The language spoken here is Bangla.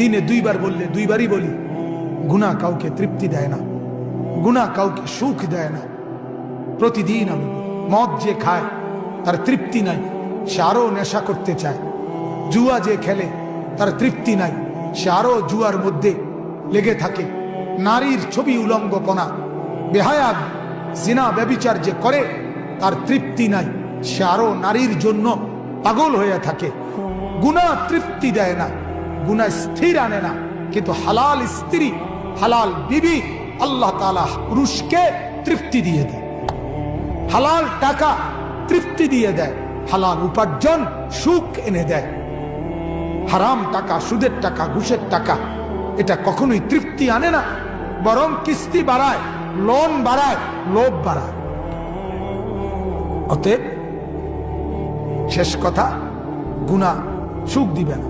দিনে 2 বার বললে 2 বারই বলি, গুনাহ কাউকে তৃপ্তি দেয় না, গুনাহ কাউকে সুখ দেয় না। প্রতিদিন আমি মদ যে খায় তার তৃপ্তি নাই, সে আরো নেশা করতে চায়। জুয়া যে খেলে তার তৃপ্তি নাই, সে আরো জুয়ার মধ্যে লেগে থাকে। নারীর ছবি উলঙ্গপনা, বেহায়া জিনা ব্যভিচার যে করে তার তৃপ্তি নাই, সে আরো নারীর জন্য পাগল হয়ে থাকে। গুনাহ তৃপ্তি দেয় না, গুনাহ স্থির আনে না, কিন্তু হালাল স্ত্রী, হালাল বিবি আল্লাহ তাআলা পুরুষকে তৃপ্তি দিয়ে দেয়। হালাল টাকা তৃপ্তি দিয়ে দেয়, হালাল উপার্জন সুখ এনে দেয়। হারাম টাকা, সুদের টাকা, ঘুষের টাকা এটা কখনোই তৃপ্তি আনে না, বরং কিস্তি বাড়ায়, লোন বাড়ায়, লোভ বাড়ায়। অতএব শেষ কথা, গুনাহ সুখ দিবে না।